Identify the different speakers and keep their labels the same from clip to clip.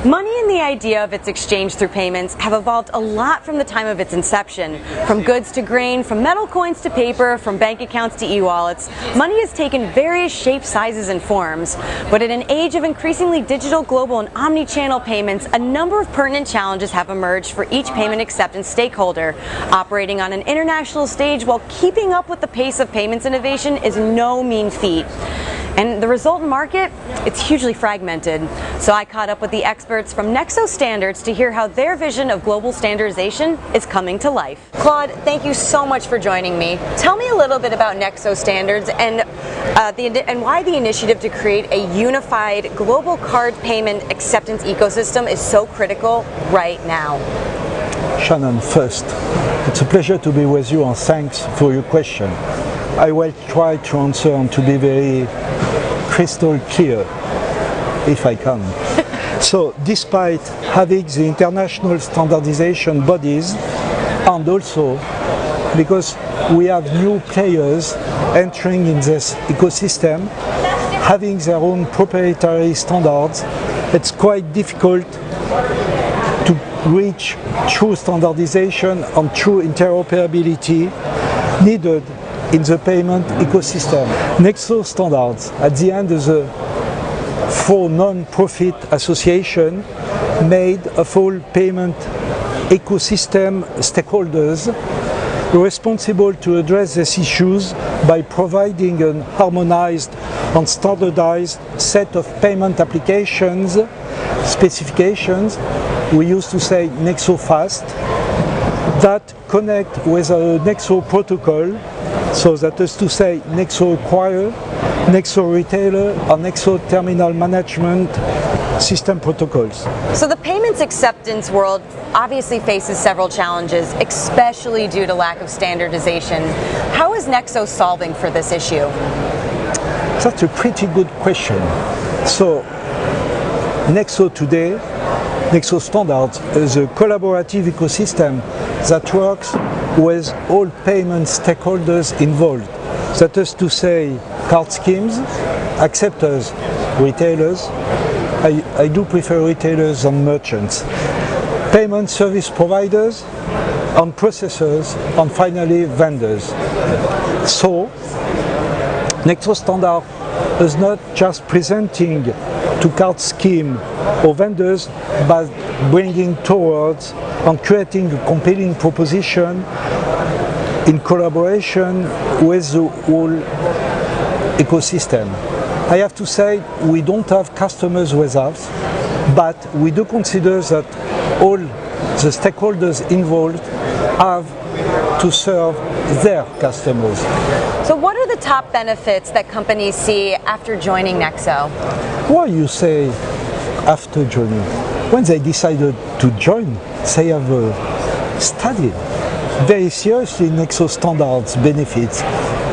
Speaker 1: Money and the idea of its exchange through payments have evolved a lot from the time of its inception. From goods to grain, from metal coins to paper, from bank accounts to e-wallets, money has taken various shapes, sizes, and forms. But in an age of increasingly digital, global, and omni-channel payments, a number of pertinent challenges have emerged for each payment acceptance stakeholder. Operating on an international stage while keeping up with the pace of payments innovation is no mean feat. And the resultant market, it's hugely fragmented. So I caught up with the experts from Nexo Standards to hear how their vision of global standardization is coming to life. Claude, thank you so much for joining me. Tell me a little bit about Nexo Standards and why the initiative to create a unified global card payment acceptance ecosystem is so critical right now.
Speaker 2: Shannon, first, it's a pleasure to be with you and thanks for your question. I will try to answer and to be very crystal clear, if I can. So, despite having the international standardization bodies, and also because we have new players entering in this ecosystem, having their own proprietary standards, it's quite difficult to reach true standardization and true interoperability needed in the payment ecosystem. Nexo Standards, at the end, is a for non-profit association made of all payment ecosystem stakeholders responsible to address these issues by providing an harmonized and standardized set of payment applications, specifications, we used to say Nexo Fast, that connect with a Nexo protocol. So that is to say Nexo Acquirer, Nexo Retailer, and Nexo Terminal Management System protocols.
Speaker 1: So the payments acceptance world obviously faces several challenges, especially due to lack of standardization. How is Nexo solving for this issue?
Speaker 2: That's a pretty good question. So Nexo today, Nexo Standards is a collaborative ecosystem that works with all payment stakeholders involved. That is to say, card schemes, acceptors, retailers. I do prefer retailers and merchants. Payment service providers and processors, and finally vendors. So, Nexo Standard is not just presenting to card scheme or vendors, but bringing towards and creating a compelling proposition in collaboration with the whole ecosystem. I have to say, we don't have customers with us, but we do consider that all the stakeholders involved have to serve their customers.
Speaker 1: So what are the top benefits that companies see after joining Nexo?
Speaker 2: Why you say after joining? When they decided to join, they have studied very seriously Nexo Standards benefits.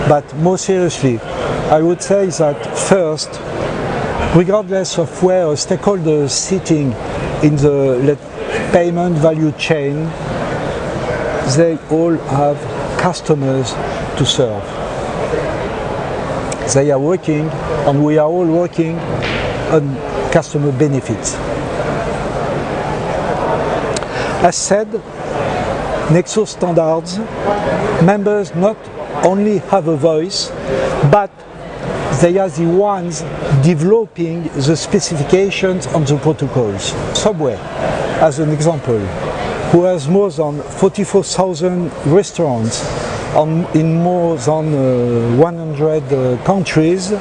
Speaker 2: But more seriously, I would say that first, regardless of where a stakeholder is sitting in the payment value chain, they all have customers to serve. They are working, and we are all working on customer benefits. As said, Nexo Standards members not only have a voice, but they are the ones developing the specifications and the protocols. Subway, as an example, who has more than 44,000 restaurants in more than 100 countries,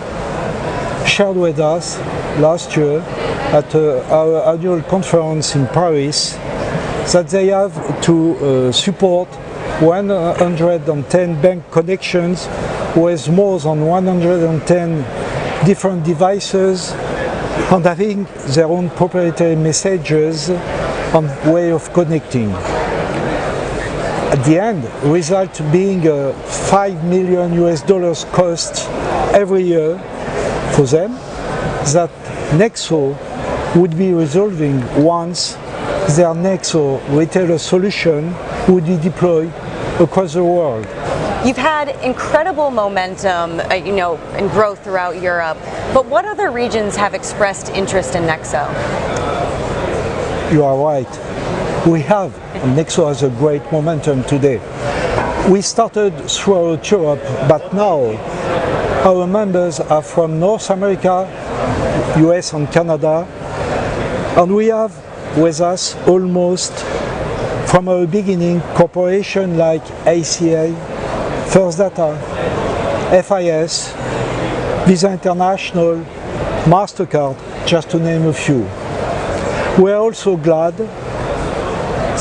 Speaker 2: shared with us last year at our annual conference in Paris that they have to support 110 bank connections with more than 110 different devices and having their own proprietary messages and way of connecting. At the end, result being a $5 million cost every year for them that Nexo would be resolving once their Nexo retailer solution would be deployed across the world.
Speaker 1: You've had incredible momentum, and growth throughout Europe, but what other regions have expressed interest in Nexo?
Speaker 2: you are right. We have, Nexo has a great momentum today. We started throughout Europe, but now our members are from North America, US and Canada, and we have with us almost from our beginning corporations like ACA, First Data, FIS, Visa International, MasterCard, just to name a few. We are also glad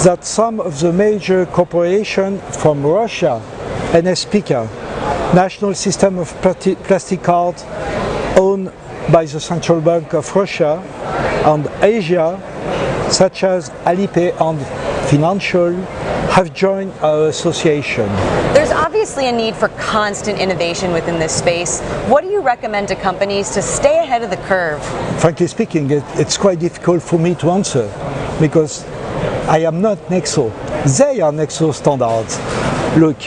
Speaker 2: that some of the major corporations from Russia, NSPK, National System of Plastic Cards, owned by the Central Bank of Russia, and Asia, such as Alipay and Financial, have joined our association.
Speaker 1: There's obviously a need for constant innovation within this space. What do you recommend to companies to stay ahead of the curve?
Speaker 2: Frankly speaking, it's quite difficult for me to answer because I am not Nexo. They are Nexo standards. Look,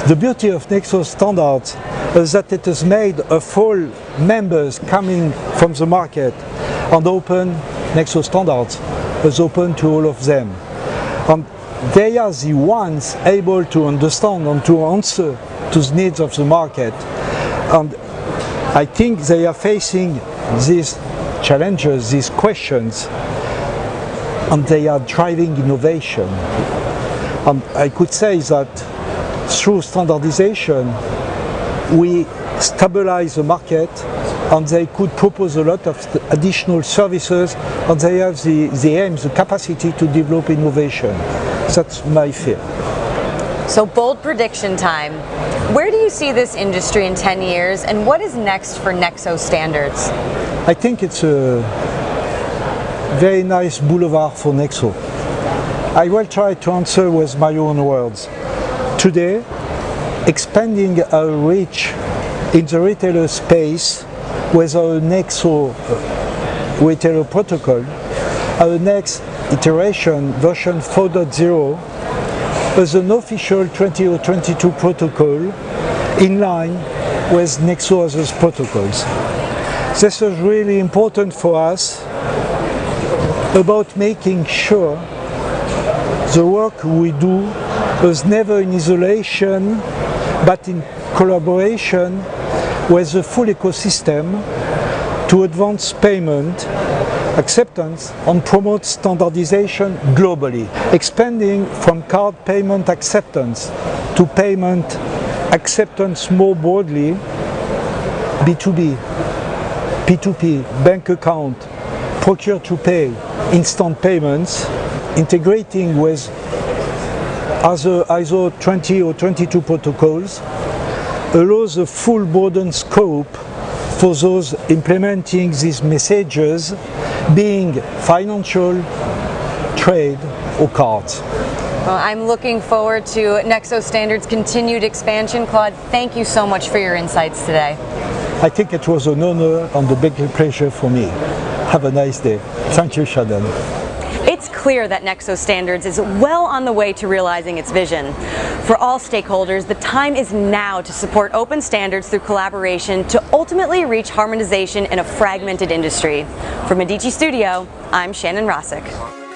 Speaker 2: the beauty of Nexo standards is that it is made of all members coming from the market, and open Nexo standards is open to all of them. And they are the ones able to understand and to answer to the needs of the market. And I think they are facing these challenges, these questions, and they are driving innovation. And I could say that through standardization, we stabilize the market, and they could propose a lot of additional services, and they have the aim, the capacity to develop innovation. That's my fear.
Speaker 1: So bold prediction time. Where do you see this industry in 10 years, and what is next for Nexo standards?
Speaker 2: I think it's a very nice boulevard for Nexo. I will try to answer with my own words. Today, expanding our reach in the retailer space with our Nexo retailer protocol, our next iteration, version 4.0, is an official 2022 protocol in line with Nexo others protocols. This is really important for us about making sure the work we do is never in isolation but in collaboration with the full ecosystem to advance payment, acceptance, and promote standardization globally, expanding from card payment acceptance to payment acceptance more broadly, B2B, P2P, bank account, procure to pay, instant payments, integrating with other ISO 20 or 22 protocols, allows a full burden scope for those implementing these messages, being financial, trade, or cards.
Speaker 1: Well, I'm looking forward to Nexo Standards' continued expansion. Claude, thank you so much for your insights today.
Speaker 2: I think it was an honor and a big pleasure for me. Have a nice day. Thank you, Shannon.
Speaker 1: It's clear that Nexo Standards is well on the way to realizing its vision. For all stakeholders, the time is now to support open standards through collaboration to ultimately reach harmonization in a fragmented industry. From Medici Studio, I'm Shannon Rossick.